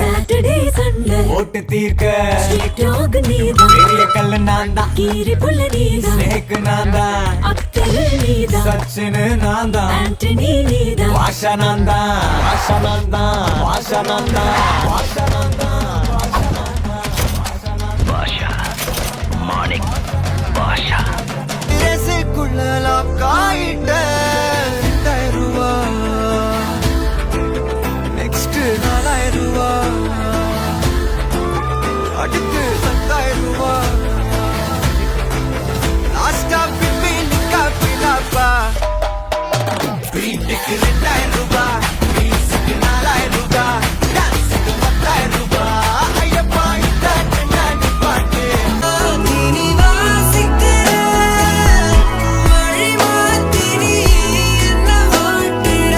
Saturday Sunday ஓட்டு தீர்க்க street நீதான் பெரிய கல்லு நான் தான் கீரி புள்ள நீதான் ஸ்னேக் நான் தான் அப்தல் நீதான் சச்சினு நான் தான் ஆண்டனி நீதான் வாஷா நான் தான் வாஷா நான் தான் வாஷா நான் தான் வாஷா நான் தான் பாஷா மாணிக் பாஷா ரேசுக்குள்ள லாக் ஆயிட்ட 2000 ரூபாய் நெக்ஸ்ட் 4000 ரூபாய் அடுத்து 10000 ரூபாய் லாஸ்டா பிப்பி நிக்கா பிலாப்பா வீட்டுக்கு 2000 ரூபாய் வீசுக்கு 4000 ரூபாய் டான்ஸுக்கு 10000 ரூபாய் ஐயப்பா இந்த கண்ணாடி பாட்டு நீ வாசிக்க மழை மாத்தினி என்ன வாட்டிட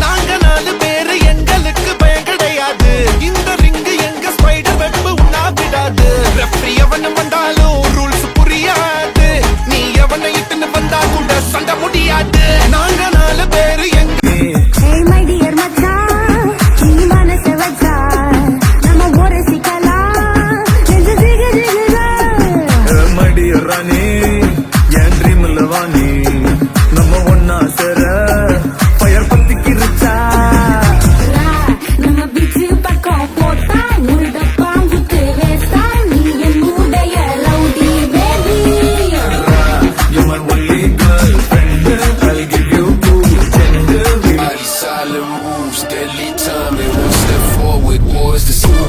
நாங்க 4 பேரு எங்களுக்கு பயம் கிடையாது இந்த ரிங்கு எங்க ஸ்பைடர் வெப் உண்ணா விடாது ரெஃப்ரி எவனு வந்தாலும் ரூல்ஸ் புரியாது நீ எவனை இட்டுன்னு வந்தா கூட சண்டை முடியாது நாங்க 4 பேரு எங்க Hey my dear மச்சான் நீ மனச வச்சா நம்ம ஒரு சிக்கலாம் நெஞ்சு ஜிகு ஜிகுதா மடி ராணி என் ட்ரீம்ல வாணி நம்ம ஒன்னா சேர ஃபயர் பத்திக்கிருச்சா நம்ம பிச்சு பக்கம் போட்டா முருட பாங்குத்து வேஸ்டா நீ என் மூடைய rowdy baby You're my only girlfriend. I'll give you cool gender. Body silent moves, deadly timing. One step forward, wars the soul.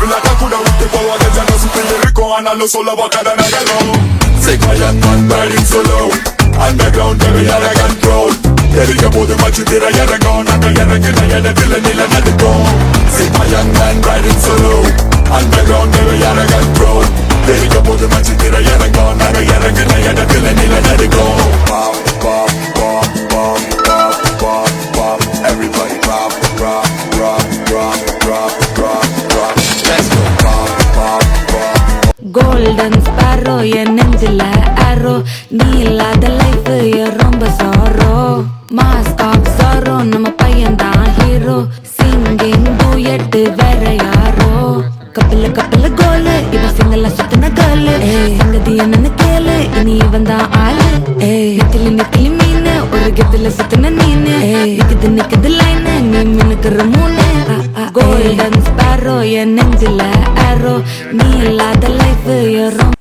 Vilaka kuda uti kwa wateja na supiliriko analo sola wakada na galo Sigma young man riding solo Underground very arrogant proud Terika bode machitira yaragon Aka yaragina yada tila nila nadiko Sigma young man riding solo Underground very arrogant proud Terika bode machitira yaragon Aka yaragina yada tila nila nadiko Pop, pop, pop, pop, pop, pop, pop Everybody pop, rock, rock, rock, rock, rock, rock Let's go pop, pop, pop golden sparrow என் நெஞ்சில arrow நீ இல்லாத life ரொம்ப sorrow mask of sorrow நம்ம பையன் தான் hero singing duet வேற யாரோ கப்பில கோலு இவ சிங்கல சுத்தின கேளு சங்கதி என்னன்னு கேளு இனி இவன் தான் ஆளு நெத்திலி மீன் ஒரு கெத்துல சுத்தின நீனு நிக்குது லைன் நீ மினுக்குற மூணு கோல்டன் ஸ்பாரோ என் நெஞ்சில ஆரோ நீ இல்லாத லைஃப் ரொம்ப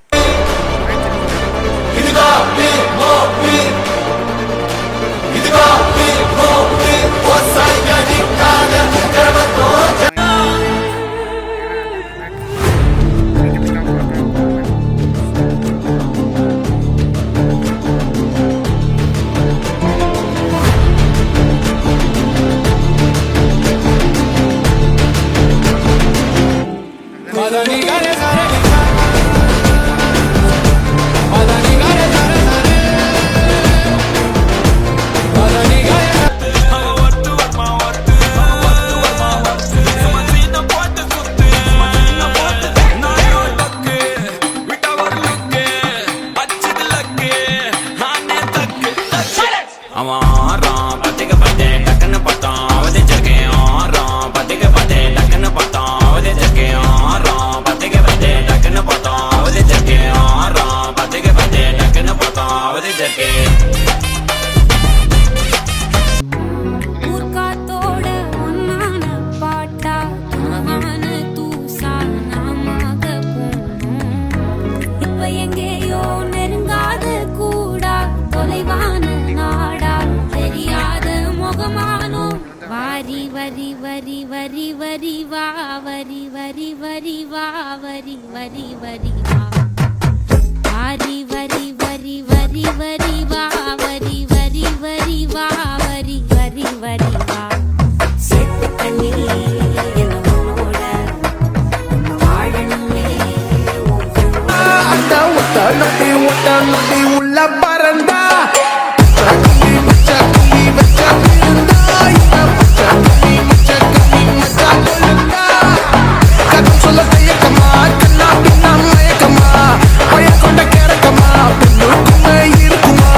அவன் ஆறான் பத்திக்க பார்த்தேன் டக்குன்னு பார்த்தான் அவதே ஜக்கே ஆறான் பத்திக்க பார்த்தேன் டக்குன்னு பார்த்தான் அவதே ஜக்கே ஆறான் பத்திக்க வரி வரி வா வரி வரி வரி வா வரி வரி வரி வா வாரி வரி வரி வரி வரி வா வரி வரி வரி வா வரி வரி வரி வா சேத்து பண்ணி என்னோட வாழணுமே அந்த ஒட்ட நொடி உள்ள பறந்தா சொல்ல கையக்கமா கண்ணா பின்னா மயக்கமா பய கொண்ட கேரக்கமா பொண்ணுக்குமே இருக்குமா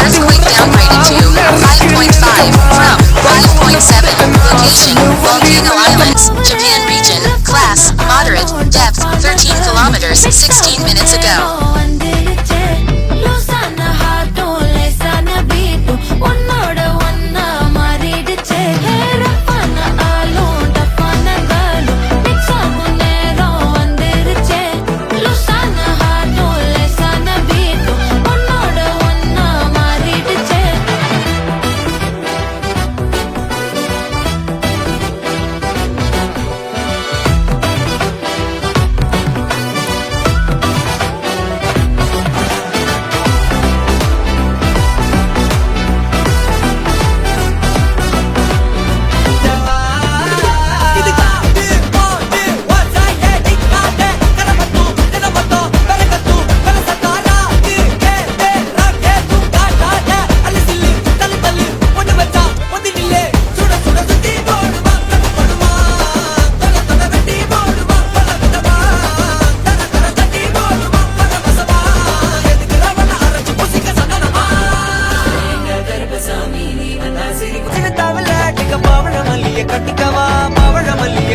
Earthquake downgraded to 5.5 from 5.7. Location, Volcano Islands, Japan region. Class, moderate. Depth, 13 kilometers, 16 minutes ago. வந்துருச்சே லூசான ஹார்ட்டும் லேசான பீட்டும் உன்னோட ஒன்னா மாறிடுச்சே ரப்பான ஆளும் டப்பான காலும் மிக்ஸ் ஆகும் நேரம் வந்துருச்சே லூசான ஹார்ட்டும் லேசான பீட்டும் உன்னோட ஒன்னா மாறிடுச்சே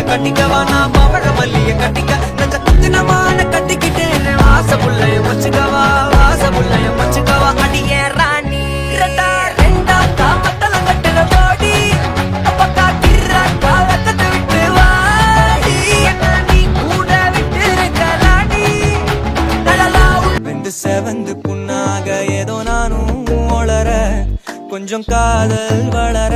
கட்டிக்கவா நான் பவழ மல்லிய கட்டிக்க நெஞ்ச குத்தினமான கட்டிக்கிட்டேன் வாச புள்ளைய வச்சுக்கவா வாச புள்ளைய வச்சுக்கவா அடியே ராணி இரண்டா ரெண்டா காமத்தல கட்டுற போடி அப்பக்கா கிர்ரா காலத்தை விட்டு வாடி என்ன நீ கூட விட்டு இருக்கலாடி நலலா வெந்து செவந்து புண்ணாக ஏதோ நானும் ஒளர கொஞ்சம் காதல் வளர